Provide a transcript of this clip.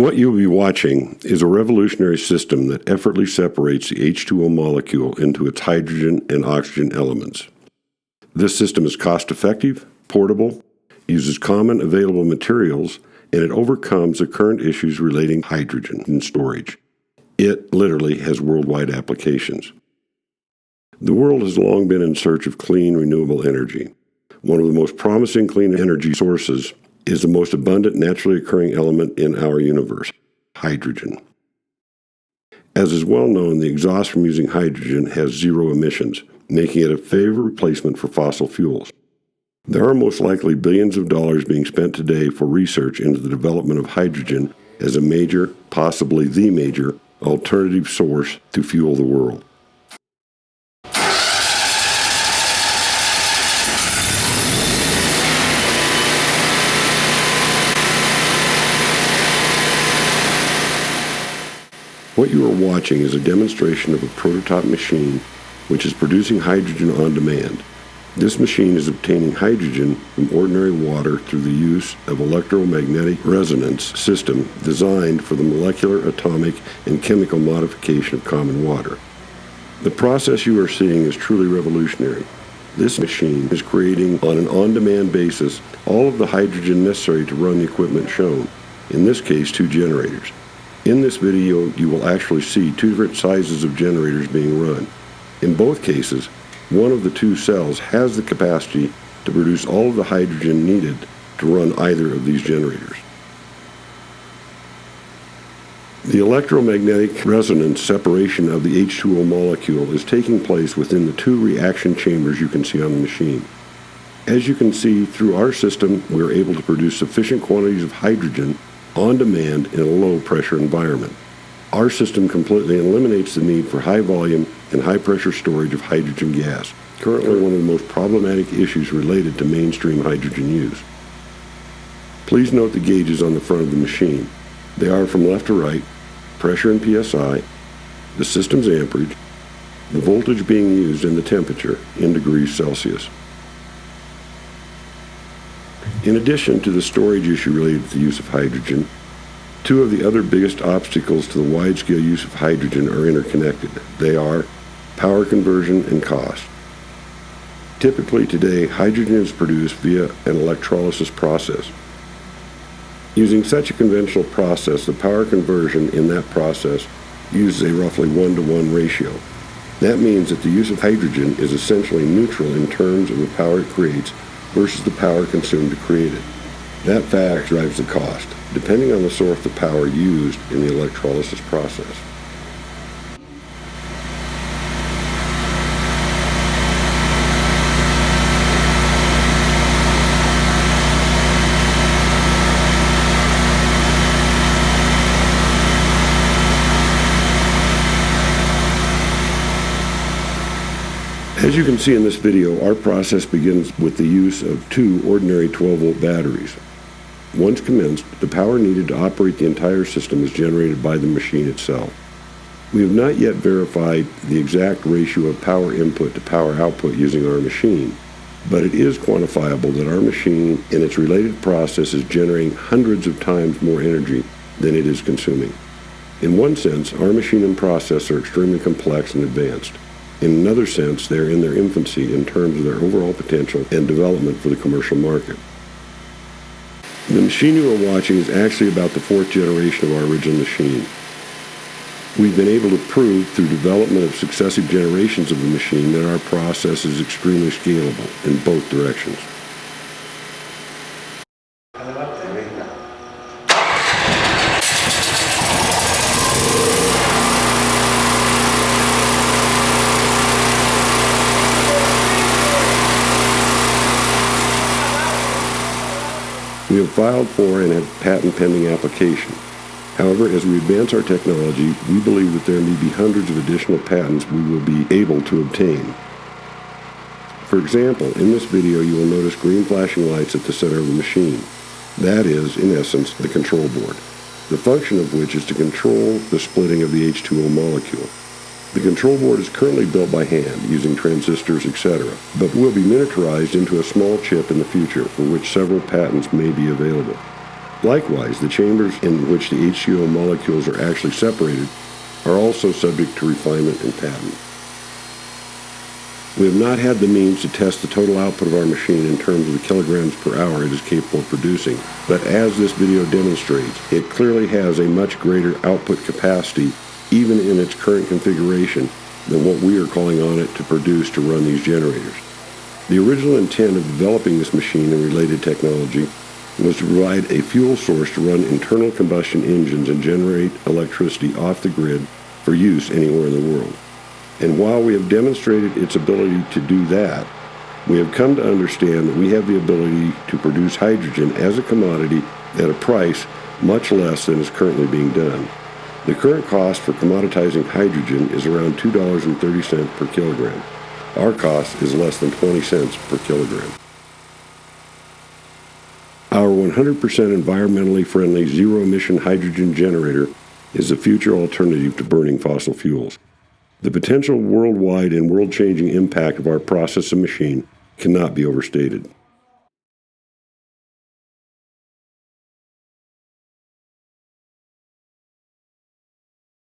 What you'll be watching is a revolutionary system that effortlessly separates the H2O molecule into its hydrogen and oxygen elements. This system is cost-effective, portable, uses common available materials, and it overcomes the current issues relating to hydrogen and storage. It literally has worldwide applications. The world has long been in search of clean, renewable energy. One of the most promising clean energy sources is the most abundant naturally occurring element in our universe, hydrogen. As is well known, the exhaust from using hydrogen has zero emissions, making it a favorite replacement for fossil fuels. There are most likely billions of dollars being spent today for research into the development of hydrogen as a major, possibly the major, alternative source to fuel the world. What you are watching is a demonstration of a prototype machine which is producing hydrogen on demand. This machine is obtaining hydrogen from ordinary water through the use of electromagnetic resonance system designed for the molecular, atomic, and chemical modification of common water. The process you are seeing is truly revolutionary. This machine is creating on an on-demand basis all of the hydrogen necessary to run the equipment shown, in this case 2 generators. In this video, you will actually see 2 different sizes of generators being run. In both cases, one of the 2 cells has the capacity to produce all of the hydrogen needed to run either of these generators. The electromagnetic resonance separation of the H2O molecule is taking place within the 2 reaction chambers you can see on the machine. As you can see, through our system, we are able to produce sufficient quantities of hydrogen on demand in a low-pressure environment. Our system completely eliminates the need for high-volume and high-pressure storage of hydrogen gas, currently one of the most problematic issues related to mainstream hydrogen use. Please note the gauges on the front of the machine. They are from left to right, pressure in PSI, the system's amperage, the voltage being used, and the temperature in degrees Celsius. In addition to the storage issue related to the use of hydrogen, 2 of the other biggest obstacles to the wide-scale use of hydrogen are interconnected. They are power conversion and cost. Typically today, hydrogen is produced via an electrolysis process. Using such a conventional process, the power conversion in that process uses a roughly 1-to-1 ratio. That means that the use of hydrogen is essentially neutral in terms of the power it creates versus the power consumed to create it. That fact drives the cost, depending on the source of power used in the electrolysis process. As you can see in this video, our process begins with the use of 2 ordinary 12-volt batteries. Once commenced, the power needed to operate the entire system is generated by the machine itself. We have not yet verified the exact ratio of power input to power output using our machine, but it is quantifiable that our machine and its related process is generating hundreds of times more energy than it is consuming. In one sense, our machine and process are extremely complex and advanced. In another sense, they are in their infancy in terms of their overall potential and development for the commercial market. The machine you are watching is actually about the 4th generation of our original machine. We've been able to prove through development of successive generations of the machine that our process is extremely scalable in both directions. We have filed for and have patent pending application. However, as we advance our technology, we believe that there may be hundreds of additional patents we will be able to obtain. For example, in this video you will notice green flashing lights at the center of the machine. That is, in essence, the control board, the function of which is to control the splitting of the H2O molecule. The control board is currently built by hand, using transistors, etc., but will be miniaturized into a small chip in the future, for which several patents may be available. Likewise, the chambers in which the H2O molecules are actually separated are also subject to refinement and patent. We have not had the means to test the total output of our machine in terms of the kilograms per hour it is capable of producing, but as this video demonstrates, it clearly has a much greater output capacity, even in its current configuration, than what we are calling on it to produce to run these generators. The original intent of developing this machine and related technology was to provide a fuel source to run internal combustion engines and generate electricity off the grid for use anywhere in the world. And while we have demonstrated its ability to do that, we have come to understand that we have the ability to produce hydrogen as a commodity at a price much less than is currently being done. The current cost for commoditizing hydrogen is around $2.30 per kilogram. Our cost is less than 20 cents per kilogram. Our 100% environmentally friendly zero-emission hydrogen generator is a future alternative to burning fossil fuels. The potential worldwide and world-changing impact of our process and machine cannot be overstated.